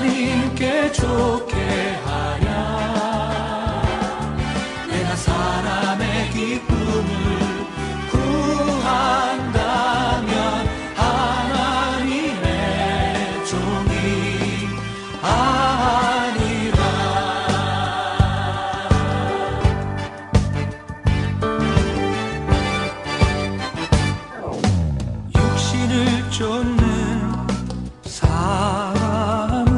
하나님께 좋게 하랴. 내가 사람의 기쁨을 구한다면 하나님의 종이 아니라. 육신을 쫓는 사람은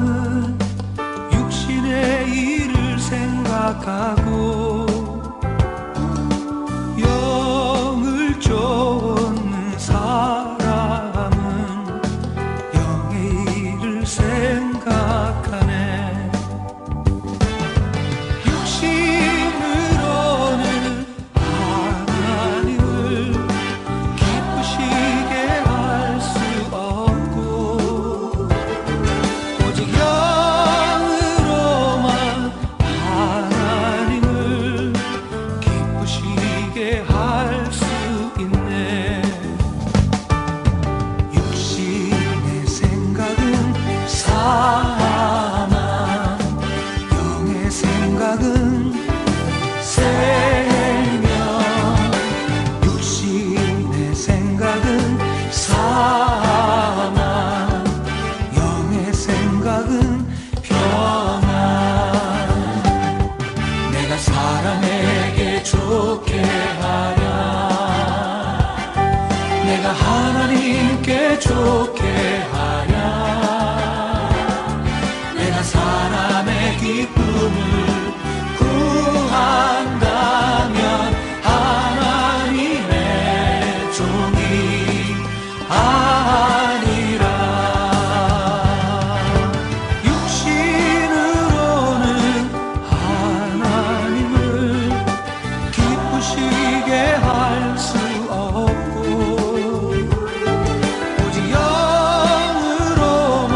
육신의 일을 생각하고, 영을 쫓는 사람은 영의 일을 생각하네. 육신으로는 하나님을 기쁘시게 할 수 없고, 오직 영으로만 하나님을 기쁘시게 할 수 있네. 육신의 생각은 사망, 영의 생각은 생명. 육신의 생각은 사망, 영의 생각은 평안. 내가 사람에게 좋게 하랴. 내가 하나님께 좋게 하랴. 내가 사람의 기쁨을 구한다면 하나님의 종이 아니라. 육신으로는 하나님을 기쁘시게 할 수 없고, 오직 영으로만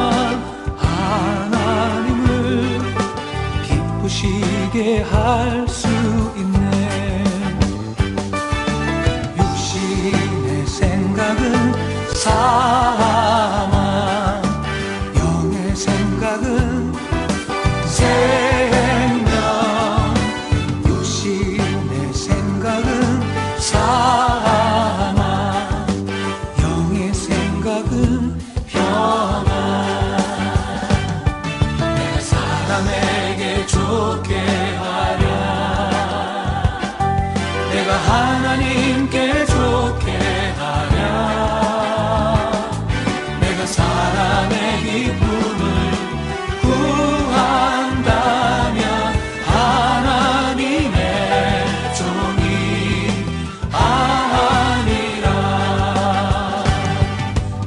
하나님을 기쁘시게 할 수 있네. 육신의 생각은 사망, 영의 생각은 생명. 육신의 생각은 사망, 영의 생각은 평안. 내가 사람에게 좋게 하랴. 내가 하나님께 좋게 하랴. 내가 사람의 기쁨을 구한다면 하나님의 종이 아니라.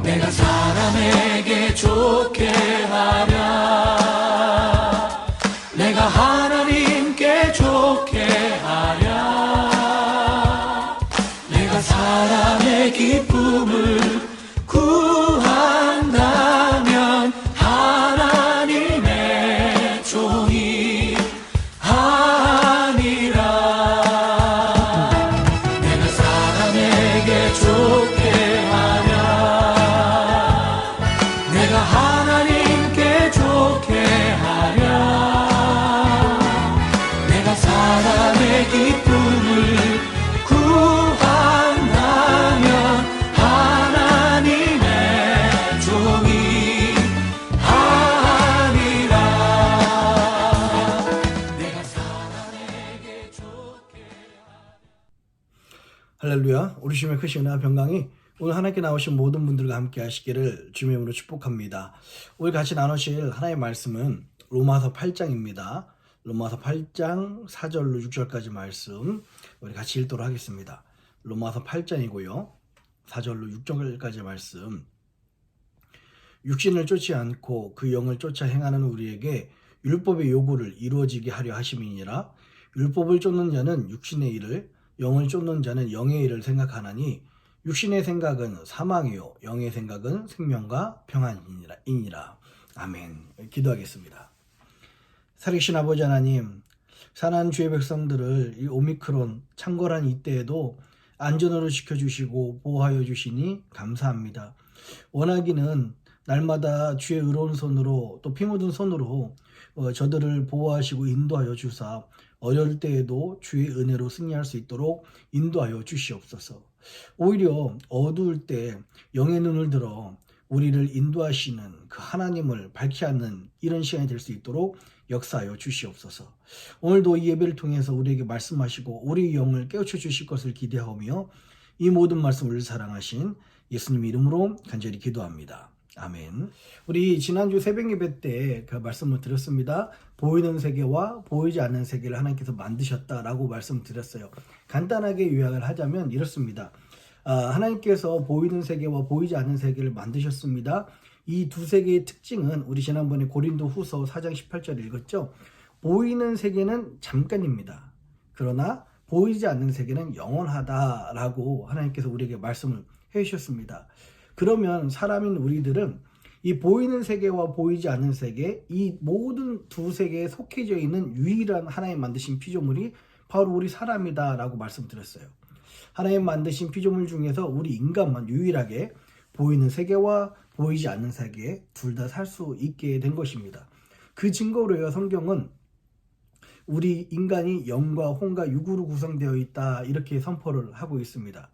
내가 사람에게 좋게 하랴. 내가 하나님께 좋게 하랴. 내가 사람의 기쁨을 구한다면 하나님의 종이 아니라. 내가 사람에게 좋게 하랴. 내가 하나님께 좋게 하랴. 내가 사람의 기쁨을 구한다면 하나님의 종이 아니라. 내가 사람에게 좋게. 할렐루야. 우리 주님의 크신 은혜와 평강이 오늘 하나님께 나오신 모든 분들과 함께 하시기를 주님의 이름으로 축복합니다. 오늘 같이 나누실 하나님의 말씀은 로마서 8장입니다. 로마서 8장 4절로 6절까지 말씀 우리 같이 읽도록 하겠습니다. 로마서 8장이고요. 4절로 6절까지 말씀. 육신을 쫓지 않고 그 영을 쫓아 행하는 우리에게 율법의 요구를 이루어지게 하려 하심이니라. 율법을 쫓는 자는 육신의 일을, 영을 쫓는 자는 영의 일을 생각하나니 육신의 생각은 사망이요 영의 생각은 생명과 평안이니라. 아멘. 기도하겠습니다. 살아계신 아버지 하나님, 사랑하는 주의 백성들을 이 오미크론 창궐한 이때에도 안전으로 지켜주시고 보호하여 주시니 감사합니다. 원하기는 날마다 주의 의로운 손으로 또 피 묻은 손으로 저들을 보호하시고 인도하여 주사 어려울 때에도 주의 은혜로 승리할 수 있도록 인도하여 주시옵소서. 오히려 어두울 때 영의 눈을 들어 우리를 인도하시는 그 하나님을 밝히 하는 이런 시간이 될 수 있도록 역사하여 주시옵소서. 오늘도 이 예배를 통해서 우리에게 말씀하시고 우리의 영을 깨우쳐 주실 것을 기대하며 이 모든 말씀을 사랑하신 예수님 이름으로 간절히 기도합니다. 아멘. 우리 지난주 새벽 예배 때 그 말씀을 드렸습니다. 보이는 세계와 보이지 않는 세계를 하나님께서 만드셨다라고 말씀드렸어요. 간단하게 요약을 하자면 이렇습니다. 하나님께서 보이는 세계와 보이지 않는 세계를 만드셨습니다. 이 두 세계의 특징은 우리 지난번에 고린도 후서 4장 18절 읽었죠. 보이는 세계는 잠깐입니다. 그러나 보이지 않는 세계는 영원하다라고 하나님께서 우리에게 말씀을 해주셨습니다. 그러면 사람인 우리들은 이 보이는 세계와 보이지 않는 세계, 이 모든 두 세계에 속해져 있는 유일한 하나님 만드신 피조물이 바로 우리 사람이다라고 말씀드렸어요. 하나님 만드신 피조물 중에서 우리 인간만 유일하게 보이는 세계와 보이지 않는 세계에 둘 다 살 수 있게 된 것입니다. 그 증거로요, 성경은 우리 인간이 영과 혼과 육으로 구성되어 있다 이렇게 선포를 하고 있습니다.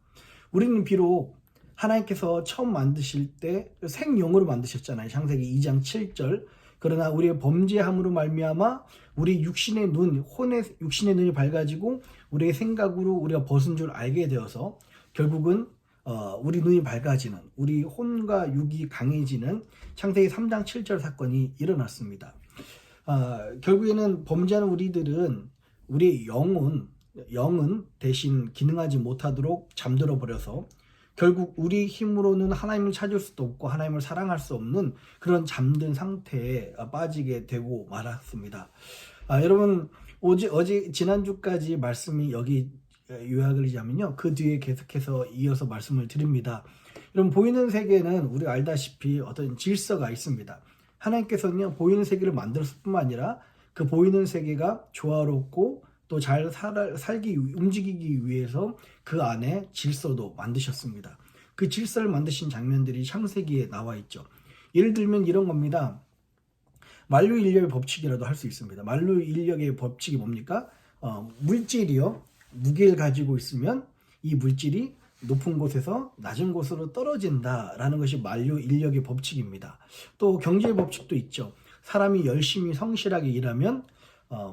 우리는 비록 하나님께서 처음 만드실 때 생영으로 만드셨잖아요. 창세기 2장 7절. 그러나 우리의 범죄함으로 말미암아 우리 육신의 눈, 혼의 육신의 눈이 밝아지고 우리의 생각으로 우리가 벗은 줄 알게 되어서 결국은 우리 눈이 밝아지는, 우리 혼과 육이 강해지는 창세기 3장 7절 사건이 일어났습니다. 결국에는 범죄하는 우리들은 우리 영은 대신 기능하지 못하도록 잠들어 버려서 결국 우리 힘으로는 하나님을 찾을 수도 없고 하나님을 사랑할 수 없는 그런 잠든 상태에 빠지게 되고 말았습니다. 여러분 어제 지난주까지 말씀이 여기 요약을 하자면요, 그 뒤에 계속해서 이어서 말씀을 드립니다. 여러분 보이는 세계는 우리가 알다시피 어떤 질서가 있습니다. 하나님께서는요 보이는 세계를 만들었을 뿐만 아니라 그 보이는 세계가 조화롭고 또 잘 움직이기 위해서 그 안에 질서도 만드셨습니다. 그 질서를 만드신 장면들이 창세기에 나와 있죠. 예를 들면 이런 겁니다. 만류인력의 법칙이라도 할 수 있습니다. 만류인력의 법칙이 뭡니까? 물질이요, 무게를 가지고 있으면 이 물질이 높은 곳에서 낮은 곳으로 떨어진다라는 것이 만류인력의 법칙입니다. 또 경제의 법칙도 있죠. 사람이 열심히 성실하게 일하면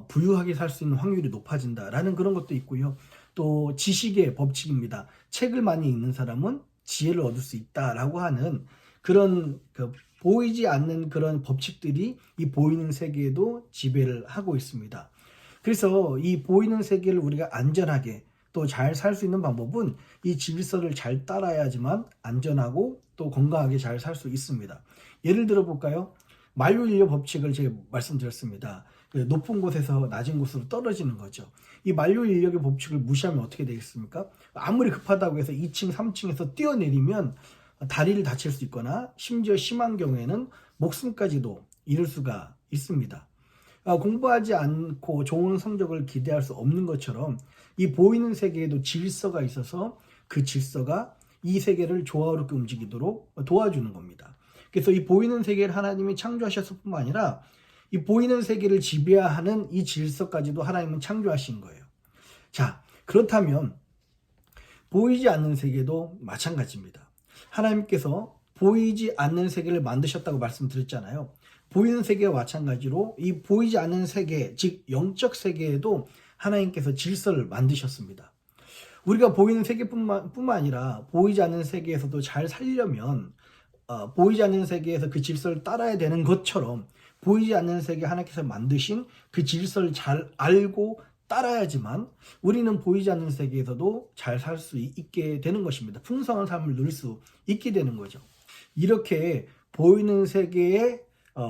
부유하게 살 수 있는 확률이 높아진다라는 그런 것도 있고요. 또 지식의 법칙입니다. 책을 많이 읽는 사람은 지혜를 얻을 수 있다라고 하는 그런 보이지 않는 그런 법칙들이 이 보이는 세계에도 지배를 하고 있습니다. 그래서 이 보이는 세계를 우리가 안전하게 또 잘 살 수 있는 방법은 이 질서를 잘 따라야지만 안전하고 또 건강하게 잘 살 수 있습니다. 예를 들어 볼까요? 만류인력 법칙을 제가 말씀드렸습니다. 높은 곳에서 낮은 곳으로 떨어지는 거죠. 이 만류인력의 법칙을 무시하면 어떻게 되겠습니까? 아무리 급하다고 해서 2층, 3층에서 뛰어내리면 다리를 다칠 수 있거나 심지어 심한 경우에는 목숨까지도 잃을 수가 있습니다. 공부하지 않고 좋은 성적을 기대할 수 없는 것처럼 이 보이는 세계에도 질서가 있어서 그 질서가 이 세계를 조화롭게 움직이도록 도와주는 겁니다. 그래서 이 보이는 세계를 하나님이 창조하셨을 뿐만 아니라 이 보이는 세계를 지배하는 이 질서까지도 하나님은 창조하신 거예요. 자, 그렇다면 보이지 않는 세계도 마찬가지입니다. 하나님께서 보이지 않는 세계를 만드셨다고 말씀드렸잖아요. 보이는 세계와 마찬가지로 이 보이지 않는 세계, 즉 영적 세계에도 하나님께서 질서를 만드셨습니다. 우리가 보이는 세계뿐만 아니라 보이지 않는 세계에서도 잘 살려면 보이지 않는 세계에서 그 질서를 따라야 되는 것처럼 보이지 않는 세계 하나님께서 만드신 그 질서를 잘 알고 따라야지만 우리는 보이지 않는 세계에서도 잘 살 수 있게 되는 것입니다. 풍성한 삶을 누릴 수 있게 되는 거죠. 이렇게 보이는 세계에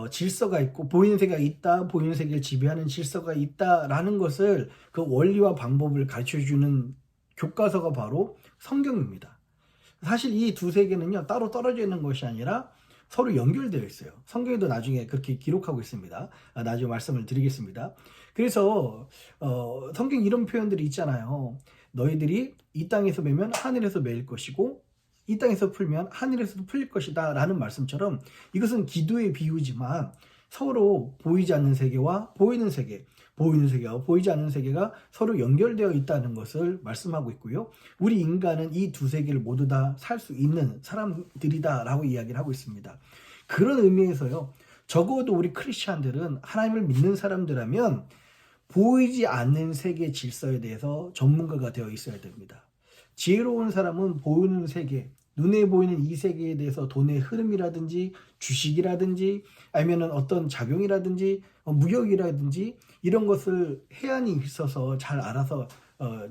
질서가 있고 보이는 세계가 있다, 보이는 세계를 지배하는 질서가 있다라는 것을 그 원리와 방법을 가르쳐주는 교과서가 바로 성경입니다. 사실 이 두 세계는요 따로 떨어져 있는 것이 아니라 서로 연결되어 있어요. 성경에도 나중에 그렇게 기록하고 있습니다. 나중에 말씀을 드리겠습니다. 그래서 성경 이런 표현들이 있잖아요. 너희들이 이 땅에서 매면 하늘에서 매일 것이고 이 땅에서 풀면 하늘에서도 풀릴 것이다 라는 말씀처럼 이것은 기도의 비유지만 서로 보이지 않는 세계와 보이는 세계, 보이는 세계와 보이지 않는 세계가 서로 연결되어 있다는 것을 말씀하고 있고요. 우리 인간은 이 두 세계를 모두 다 살 수 있는 사람들이다 라고 이야기를 하고 있습니다. 그런 의미에서요. 적어도 우리 크리스찬들은 하나님을 믿는 사람들이라면 보이지 않는 세계 질서에 대해서 전문가가 되어 있어야 됩니다. 지혜로운 사람은 보이는 세계, 눈에 보이는 이 세계에 대해서 돈의 흐름이라든지 주식이라든지 아니면 어떤 작용이라든지 무역이라든지 이런 것을 해안이 있어서 잘 알아서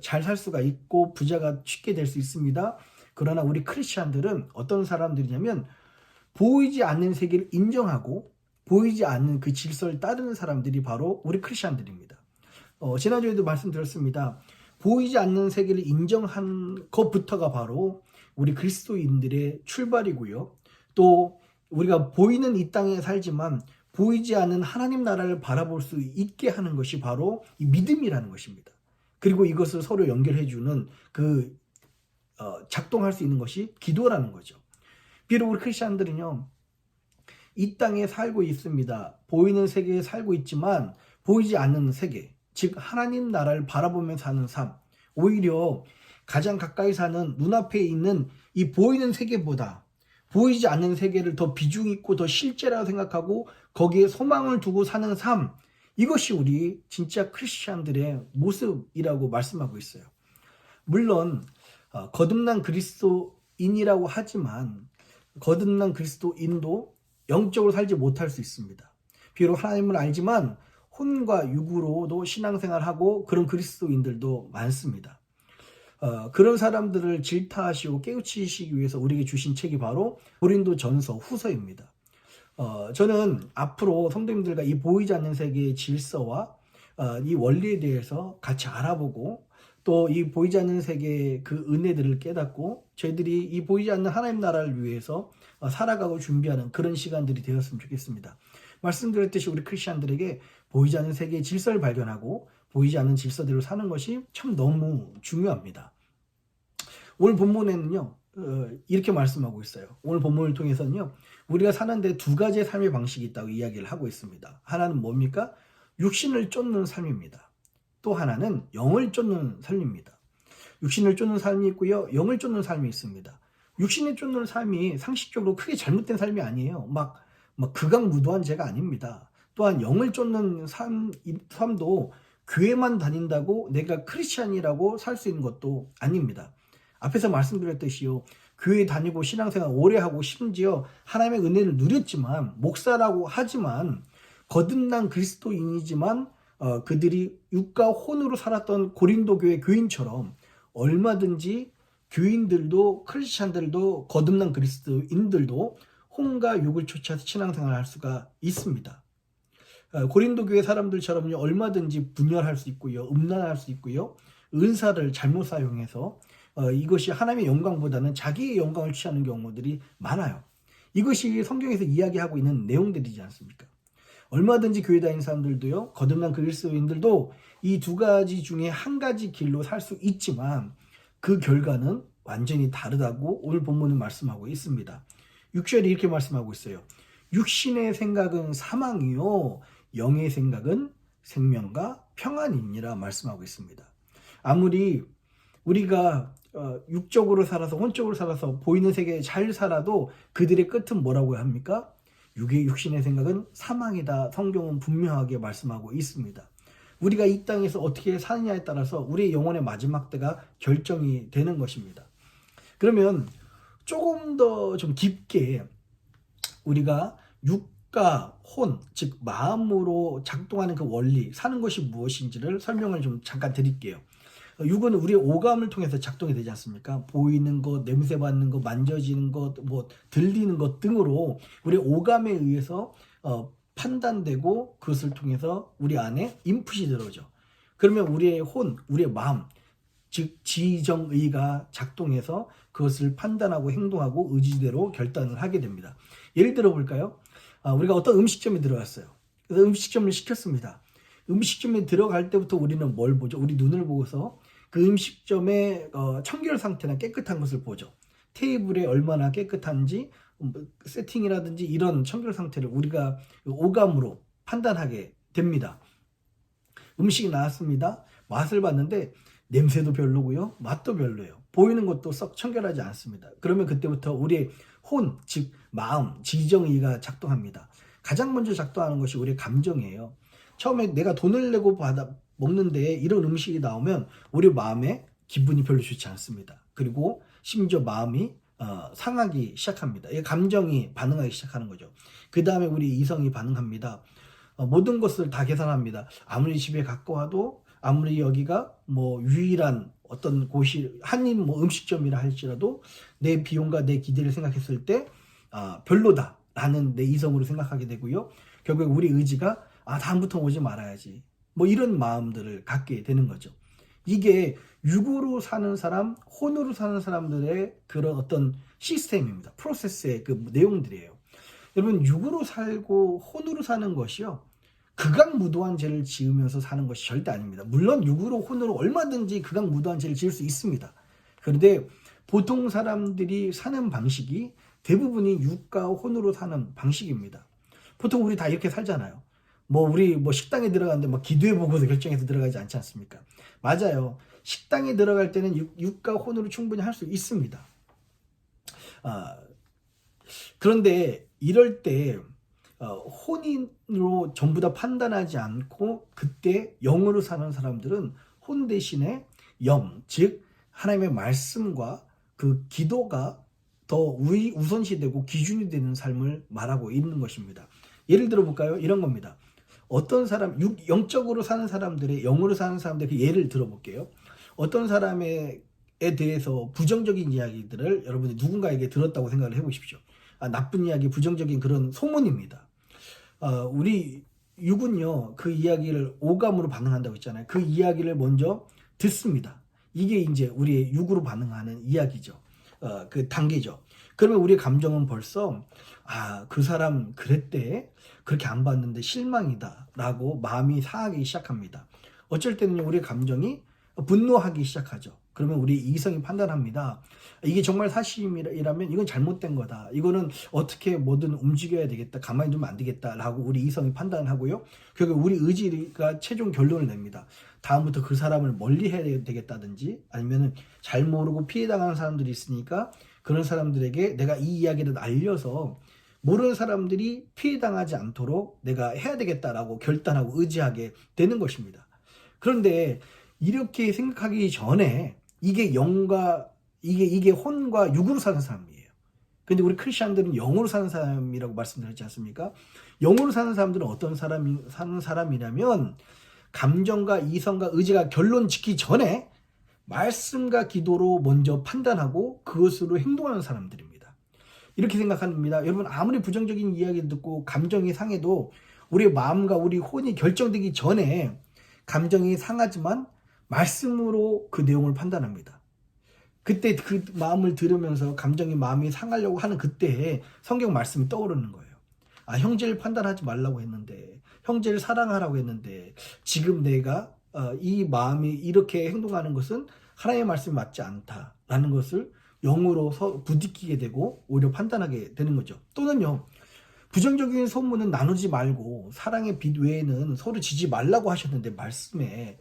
잘 살 수가 있고 부자가 쉽게 될 수 있습니다. 그러나 우리 크리스찬들은 어떤 사람들이냐면 보이지 않는 세계를 인정하고 보이지 않는 그 질서를 따르는 사람들이 바로 우리 크리스찬들입니다. 지난주에도 말씀드렸습니다. 보이지 않는 세계를 인정한 것부터가 바로 우리 그리스도인들의 출발이고요. 또 우리가 보이는 이 땅에 살지만 보이지 않는 하나님 나라를 바라볼 수 있게 하는 것이 바로 이 믿음이라는 것입니다. 그리고 이것을 서로 연결해주는 작동할 수 있는 것이 기도라는 거죠. 비록 우리 크리스찬들은요, 이 땅에 살고 있습니다. 보이는 세계에 살고 있지만 보이지 않는 세계, 즉 하나님 나라를 바라보며 사는 삶, 오히려 가장 가까이 사는 눈앞에 있는 이 보이는 세계보다 보이지 않는 세계를 더 비중 있고 더 실제라고 생각하고 거기에 소망을 두고 사는 삶, 이것이 우리 진짜 크리스찬들의 모습이라고 말씀하고 있어요. 물론 거듭난 그리스도인이라고 하지만 거듭난 그리스도인도 영적으로 살지 못할 수 있습니다. 비록 하나님을 알지만 혼과 육으로도 신앙생활하고 그런 그리스도인들도 많습니다. 그런 사람들을 질타하시고 깨우치시기 위해서 우리에게 주신 책이 바로 고린도전서 후서입니다. 저는 앞으로 성도님들과 이 보이지 않는 세계의 질서와 이 원리에 대해서 같이 알아보고 또 이 보이지 않는 세계의 그 은혜들을 깨닫고 저희들이 이 보이지 않는 하나님 나라를 위해서 살아가고 준비하는 그런 시간들이 되었으면 좋겠습니다. 말씀드렸듯이 우리 크리스찬들에게 보이지 않는 세계의 질서를 발견하고 보이지 않는 질서대로 사는 것이 참 너무 중요합니다. 오늘 본문에는요, 이렇게 말씀하고 있어요. 오늘 본문을 통해서는요, 우리가 사는데 두 가지의 삶의 방식이 있다고 이야기를 하고 있습니다. 하나는 뭡니까? 육신을 쫓는 삶입니다. 또 하나는 영을 쫓는 삶입니다. 육신을 쫓는 삶이 있고요, 영을 쫓는 삶이 있습니다. 육신을 쫓는 삶이 상식적으로 크게 잘못된 삶이 아니에요. 막 극악무도한 죄가 아닙니다. 또한 영을 쫓는 삶도 교회만 다닌다고 내가 크리스찬이라고 살 수 있는 것도 아닙니다. 앞에서 말씀드렸듯이요, 교회 다니고 신앙생활 오래 하고 심지어 하나님의 은혜를 누렸지만 목사라고 하지만 거듭난 그리스도인이지만 그들이 육과 혼으로 살았던 고린도 교회 교인처럼 얼마든지 교인들도 크리스찬들도 거듭난 그리스도인들도 혼과 육을 쫓아서 신앙생활을 할 수가 있습니다. 고린도 교회 사람들처럼요, 얼마든지 분열할 수 있고요, 음란할 수 있고요, 은사를 잘못 사용해서 이것이 하나님의 영광보다는 자기의 영광을 취하는 경우들이 많아요. 이것이 성경에서 이야기하고 있는 내용들이지 않습니까? 얼마든지 교회 다니는 사람들도요, 거듭난 그리스도인들도 이 두 가지 중에 한 가지 길로 살 수 있지만 그 결과는 완전히 다르다고 오늘 본문은 말씀하고 있습니다. 6절이 이렇게 말씀하고 있어요. 육신의 생각은 사망이요 영의 생각은 생명과 평안이니라 말씀하고 있습니다. 아무리 우리가 육적으로 살아서 혼적으로 살아서 보이는 세계에 잘 살아도 그들의 끝은 뭐라고 합니까? 육신의 생각은 사망이다. 성경은 분명하게 말씀하고 있습니다. 우리가 이 땅에서 어떻게 사느냐에 따라서 우리의 영혼의 마지막 때가 결정이 되는 것입니다. 그러면 조금 더 좀 깊게 우리가 육과 혼, 즉 마음으로 작동하는 그 원리, 사는 것이 무엇인지를 설명을 좀 잠깐 드릴게요. 육은 우리의 오감을 통해서 작동이 되지 않습니까? 보이는 것, 냄새 맡는 것, 만져지는 것, 들리는 것 등으로 우리의 오감에 의해서 판단되고 그것을 통해서 우리 안에 인풋이 들어오죠. 그러면 우리의 혼, 우리의 마음, 즉 지정의가 작동해서 그것을 판단하고 행동하고 의지대로 결단을 하게 됩니다. 예를 들어 볼까요? 우리가 어떤 음식점에 들어갔어요. 그래서 음식점을 시켰습니다. 음식점에 들어갈 때부터 우리는 뭘 보죠? 우리 눈을 보고서 그 음식점의 청결 상태나 깨끗한 것을 보죠. 테이블에 얼마나 깨끗한지 세팅이라든지 이런 청결 상태를 우리가 오감으로 판단하게 됩니다. 음식이 나왔습니다. 맛을 봤는데 냄새도 별로고요. 맛도 별로예요. 보이는 것도 썩 청결하지 않습니다. 그러면 그때부터 우리의 혼, 즉 마음, 지정의가 작동합니다. 가장 먼저 작동하는 것이 우리의 감정이에요. 처음에 내가 돈을 내고 받아 먹는데 이런 음식이 나오면 우리 마음에 기분이 별로 좋지 않습니다. 그리고 심지어 마음이 상하기 시작합니다. 이 감정이 반응하기 시작하는 거죠. 그 다음에 우리 이성이 반응합니다. 모든 것을 다 계산합니다. 아무리 집에 갖고 와도 아무리 여기가 뭐 유일한 어떤 곳이 한인 뭐 음식점이라 할지라도 내 비용과 내 기대를 생각했을 때 별로다라는 내 이성으로 생각하게 되고요. 결국 우리 의지가 다음부터 오지 말아야지 뭐 이런 마음들을 갖게 되는 거죠. 이게 육으로 사는 사람, 혼으로 사는 사람들의 그런 어떤 시스템입니다. 프로세스의 그 내용들이에요. 여러분 육으로 살고 혼으로 사는 것이요. 극악무도한 죄를 지으면서 사는 것이 절대 아닙니다. 물론 육으로 혼으로 얼마든지 극악무도한 죄를 지을 수 있습니다. 그런데 보통 사람들이 사는 방식이 대부분이 육과 혼으로 사는 방식입니다. 보통 우리 다 이렇게 살잖아요. 우리 식당에 들어가는데 기도해 보고서 결정해서 들어가지 않지 않습니까? 맞아요. 식당에 들어갈 때는 육과 혼으로 충분히 할 수 있습니다. 그런데 이럴 때 혼으로 전부 다 판단하지 않고 그때 영으로 사는 사람들은 혼 대신에 영, 즉 하나님의 말씀과 그 기도가 더 우선시되고 기준이 되는 삶을 말하고 있는 것입니다. 예를 들어 볼까요? 이런 겁니다. 어떤 사람, 영적으로 사는 사람들의 영으로 사는 사람들의 그 예를 들어볼게요. 어떤 사람에 대해서 부정적인 이야기들을 여러분이 누군가에게 들었다고 생각을 해보십시오. 나쁜 이야기, 부정적인 그런 소문입니다. 우리 육은요, 그 이야기를 오감으로 반응한다고 했잖아요. 그 이야기를 먼저 듣습니다. 이게 이제 우리의 육으로 반응하는 이야기죠. 그 단계죠. 그러면 우리의 감정은 벌써 그 사람 그랬대, 그렇게 안 봤는데 실망이다 라고 마음이 상하기 시작합니다. 어쩔 때는 우리의 감정이 분노하기 시작하죠. 그러면 우리 이성이 판단합니다. 이게 정말 사실이라면 이건 잘못된 거다. 이거는 어떻게 뭐든 움직여야 되겠다. 가만히 두면 안 되겠다 라고 우리 이성이 판단하고요. 결국 우리 의지가 최종 결론을 냅니다. 다음부터 그 사람을 멀리 해야 되겠다든지 아니면 잘 모르고 피해당하는 사람들이 있으니까 그런 사람들에게 내가 이 이야기를 알려서 모르는 사람들이 피해당하지 않도록 내가 해야 되겠다라고 결단하고 의지하게 되는 것입니다. 그런데 이렇게 생각하기 전에 이게 이게 혼과 육으로 사는 사람이에요. 근데 우리 크리스천들은 영으로 사는 사람이라고 말씀드렸지 않습니까? 영으로 사는 사람들은 어떤 사는 사람이냐면 감정과 이성과 의지가 결론 짓기 전에 말씀과 기도로 먼저 판단하고 그것으로 행동하는 사람들입니다. 이렇게 생각합니다. 여러분 아무리 부정적인 이야기를 듣고 감정이 상해도 우리의 마음과 우리 혼이 결정되기 전에 감정이 상하지만 말씀으로 그 내용을 판단합니다. 그때 그 마음을 들으면서 마음이 상하려고 하는 그때에 성경 말씀이 떠오르는 거예요. 형제를 판단하지 말라고 했는데, 형제를 사랑하라고 했는데 지금 내가 이 마음이 이렇게 행동하는 것은 하나님의 말씀이 맞지 않다라는 것을 영으로 부딪히게 되고 오히려 판단하게 되는 거죠. 또는요, 부정적인 소문은 나누지 말고 사랑의 빛 외에는 서로 지지 말라고 하셨는데 말씀에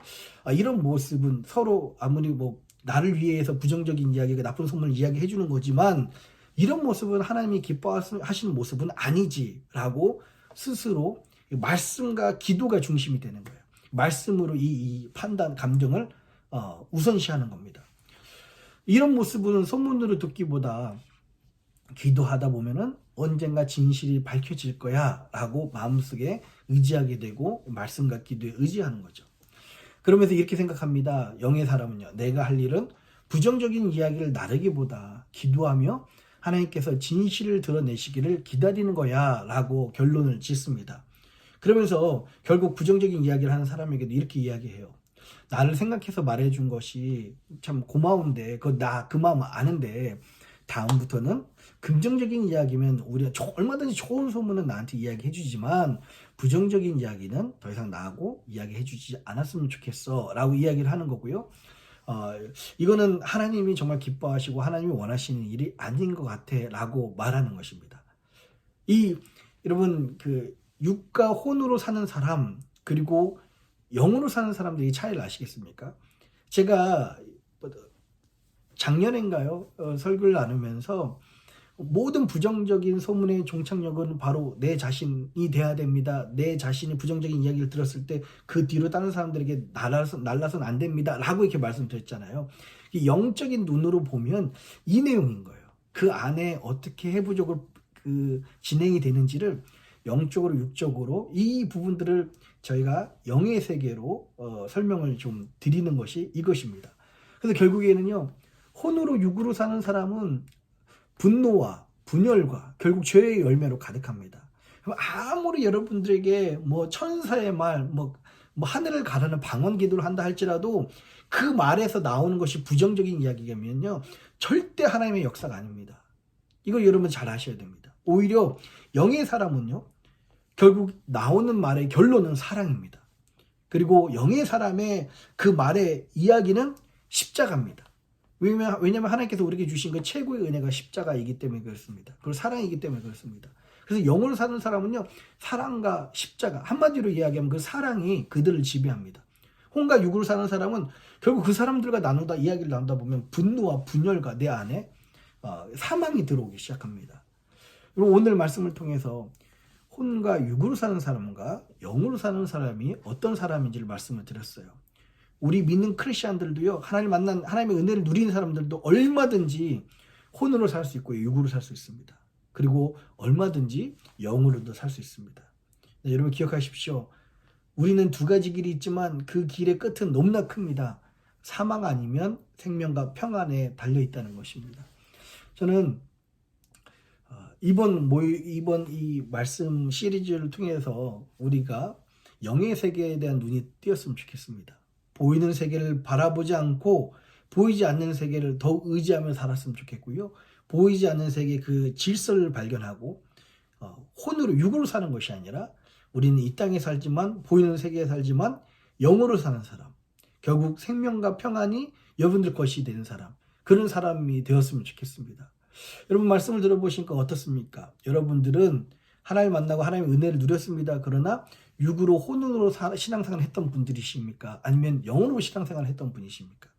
이런 모습은 서로 아무리 나를 위해서 부정적인 이야기가 나쁜 소문을 이야기해 주는 거지만 이런 모습은 하나님이 기뻐하시는 모습은 아니지라고 스스로 말씀과 기도가 중심이 되는 거예요. 말씀으로 이 판단, 감정을 우선시하는 겁니다. 이런 모습은 소문으로 듣기보다 기도하다 보면은 언젠가 진실이 밝혀질 거야 라고 마음속에 의지하게 되고 말씀과 기도에 의지하는 거죠. 그러면서 이렇게 생각합니다. 영의 사람은요, 내가 할 일은 부정적인 이야기를 나르기보다 기도하며 하나님께서 진실을 드러내시기를 기다리는 거야 라고 결론을 짓습니다. 그러면서 결국 부정적인 이야기를 하는 사람에게도 이렇게 이야기해요. 나를 생각해서 말해준 것이 참 고마운데 나 그 마음 아는데 다음부터는 긍정적인 이야기면 우리가 얼마든지 좋은 소문은 나한테 이야기해 주지만 부정적인 이야기는 더 이상 나하고 이야기해 주지 않았으면 좋겠어 라고 이야기를 하는 거고요. 이거는 하나님이 정말 기뻐하시고 하나님이 원하시는 일이 아닌 것 같아라고 말하는 것입니다. 여러분 그 육과 혼으로 사는 사람 그리고 영으로 사는 사람들이 차이를 아시겠습니까? 제가 작년인가요? 설교를 나누면서 모든 부정적인 소문의 종착역은 바로 내 자신이 돼야 됩니다. 내 자신이 부정적인 이야기를 들었을 때 그 뒤로 다른 사람들에게 날라서는 안 됩니다. 라고 이렇게 말씀드렸잖아요. 영적인 눈으로 보면 이 내용인 거예요. 그 안에 어떻게 해부적으로 진행이 되는지를 영적으로 육적으로 이 부분들을 저희가 영의 세계로 설명을 좀 드리는 것이 이것입니다. 그래서 결국에는요. 혼으로 육으로 사는 사람은 분노와 분열과 결국 죄의 열매로 가득합니다. 아무리 여러분들에게 뭐 천사의 말, 뭐 하늘을 가르는 방언 기도를 한다 할지라도 그 말에서 나오는 것이 부정적인 이야기라면요. 절대 하나님의 역사가 아닙니다. 이걸 여러분 잘 아셔야 됩니다. 오히려 영의 사람은요. 결국 나오는 말의 결론은 사랑입니다. 그리고 영의 사람의 그 말의 이야기는 십자가입니다. 왜냐하면 하나님께서 우리에게 주신 그 최고의 은혜가 십자가이기 때문에 그렇습니다. 그리고 사랑이기 때문에 그렇습니다. 그래서 영으로 사는 사람은요. 사랑과 십자가 한마디로 이야기하면 그 사랑이 그들을 지배합니다. 혼과 육으로 사는 사람은 결국 그 사람들과 이야기를 나누다 보면 분노와 분열과 내 안에 사망이 들어오기 시작합니다. 그리고 오늘 말씀을 통해서 혼과 육으로 사는 사람과 영으로 사는 사람이 어떤 사람인지를 말씀을 드렸어요. 우리 믿는 크리스천들도요. 하나님의 은혜를 누리는 사람들도 얼마든지 혼으로 살 수 있고 육으로 살 수 있습니다. 그리고 얼마든지 영으로도 살 수 있습니다. 네, 여러분 기억하십시오. 우리는 두 가지 길이 있지만 그 길의 끝은 너무나 큽니다. 사망 아니면 생명과 평안에 달려 있다는 것입니다. 저는 이번 이 말씀 시리즈를 통해서 우리가 영의 세계에 대한 눈이 띄었으면 좋겠습니다. 보이는 세계를 바라보지 않고 보이지 않는 세계를 더욱 의지하며 살았으면 좋겠고요. 보이지 않는 세계 그 질서를 발견하고 혼으로 육으로 사는 것이 아니라 우리는 이 땅에 살지만 보이는 세계에 살지만 영으로 사는 사람. 결국 생명과 평안이 여러분들 것이 되는 사람. 그런 사람이 되었으면 좋겠습니다. 여러분 말씀을 들어보시니까 어떻습니까? 여러분들은 하나님을 만나고 하나님의 은혜를 누렸습니다. 그러나 육으로 혼으로 신앙생활을 했던 분들이십니까? 아니면 영으로 신앙생활을 했던 분이십니까?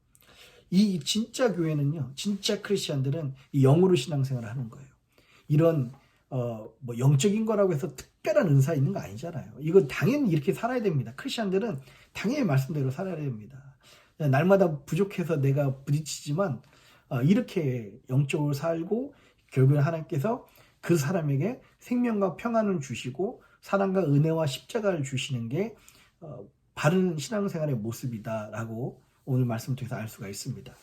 이 진짜 교회는요. 진짜 크리스천들은 이 영으로 신앙생활을 하는 거예요. 이런 뭐 영적인 거라고 해서 특별한 은사 있는 거 아니잖아요. 이거 당연히 이렇게 살아야 됩니다. 크리스천들은 당연히 말씀대로 살아야 됩니다. 날마다 부족해서 내가 부딪히지만 이렇게 영적으로 살고 결국에 하나님께서 그 사람에게 생명과 평안을 주시고 사랑과 은혜와 십자가를 주시는 게 바른 신앙생활의 모습이다라고 오늘 말씀 통해서 알 수가 있습니다.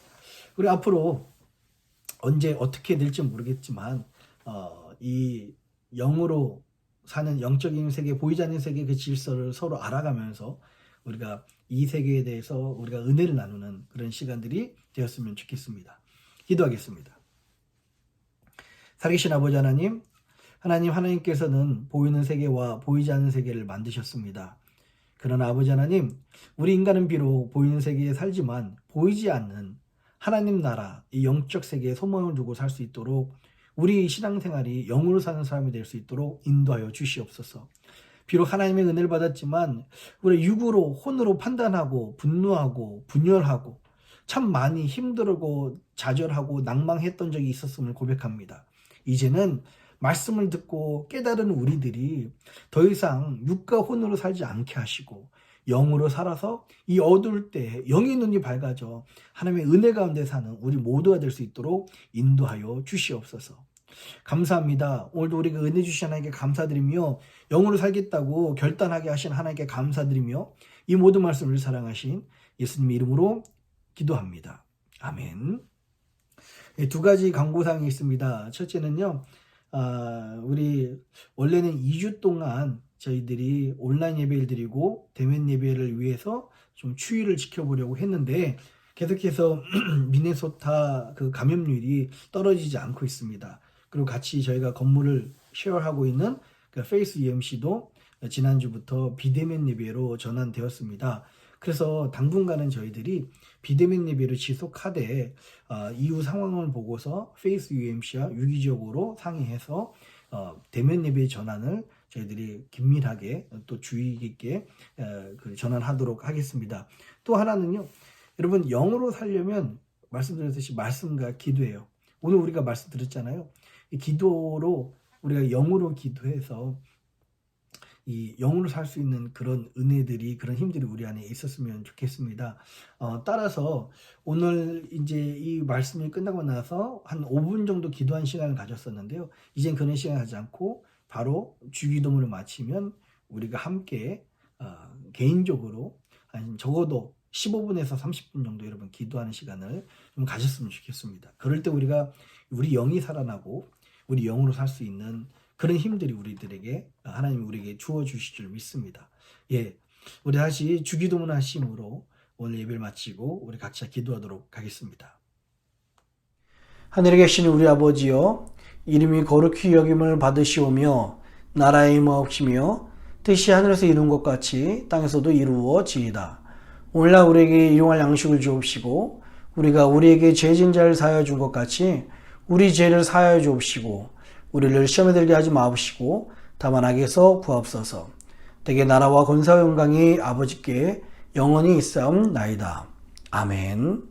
우리 앞으로 언제 어떻게 될지 모르겠지만 이 영으로 사는 영적인 세계, 보이지 않는 세계 그 질서를 서로 알아가면서 우리가 이 세계에 대해서 우리가 은혜를 나누는 그런 시간들이 되었으면 좋겠습니다. 기도하겠습니다. 살아계신 아버지 하나님께서는 보이는 세계와 보이지 않는 세계를 만드셨습니다. 그러나 아버지 하나님, 우리 인간은 비록 보이는 세계에 살지만 보이지 않는 하나님 나라, 이 영적 세계에 소망을 두고 살 수 있도록 우리 신앙생활이 영으로 사는 사람이 될 수 있도록 인도하여 주시옵소서. 비록 하나님의 은혜를 받았지만 우리 육으로 혼으로 판단하고 분노하고 분열하고 참 많이 힘들고 좌절하고 낭망했던 적이 있었음을 고백합니다. 이제는 말씀을 듣고 깨달은 우리들이 더 이상 육과 혼으로 살지 않게 하시고 영으로 살아서 이 어두울 때 영의 눈이 밝아져 하나님의 은혜 가운데 사는 우리 모두가 될 수 있도록 인도하여 주시옵소서. 감사합니다. 오늘도 우리가 은혜 주신 하나님께 감사드리며 영으로 살겠다고 결단하게 하신 하나님께 감사드리며 이 모든 말씀을 사랑하신 예수님의 이름으로 기도합니다. 아멘. 두 가지 광고사항이 있습니다. 첫째는요. 우리 원래는 2주 동안 저희들이 온라인 예배를 드리고 대면 예배를 위해서 좀 추이를 지켜보려고 했는데 계속해서 미네소타 그 감염률이 떨어지지 않고 있습니다. 그리고 같이 저희가 건물을 쉐어하고 있는 그 페이스 UMC도 지난주부터 비대면 예배로 전환되었습니다. 그래서 당분간은 저희들이 비대면 예배를 지속하되 이후 상황을 보고서 페이스 UMC와 유기적으로 상의해서 대면 예배 전환을 저희들이 긴밀하게 또 주의 깊게 전환하도록 하겠습니다. 또 하나는요, 여러분 영으로 살려면 말씀드렸듯이 말씀과 기도예요. 오늘 우리가 말씀드렸잖아요. 이 기도로 우리가 영으로 기도해서 이 영으로 살 수 있는 그런 은혜들이, 그런 힘들이 우리 안에 있었으면 좋겠습니다. 따라서 오늘 이제 이 말씀이 끝나고 나서 한 5분 정도 기도한 시간을 가졌었는데요. 이젠 그런 시간 하지 않고 바로 주기도문을 마치면 우리가 함께 개인적으로 한 적어도 15분에서 30분 정도 여러분 기도하는 시간을 좀 가졌으면 좋겠습니다. 그럴 때 우리 영이 살아나고 우리 영으로 살 수 있는 그런 힘들이 우리들에게 하나님이 우리에게 주어 주실 줄 믿습니다. 예, 우리 다시 주기도문 하심으로 오늘 예배를 마치고 우리 같이 기도하도록 하겠습니다. 하늘에 계신 우리 아버지여, 이름이 거룩히 여김을 받으시오며 나라의 임하옵시며 뜻이 하늘에서 이룬 것 같이 땅에서도 이루어지이다. 오늘날 우리에게 일용할 양식을 주옵시고 우리가 우리에게 죄진 자를 사하여 준 것 같이 우리 죄를 사하여 주옵시고 우리를 시험에 들게 하지 마옵시고 다만 악에서 구하옵소서. 대개 나라와 권세와 영광이 아버지께 영원히 있사옵나이다. 아멘.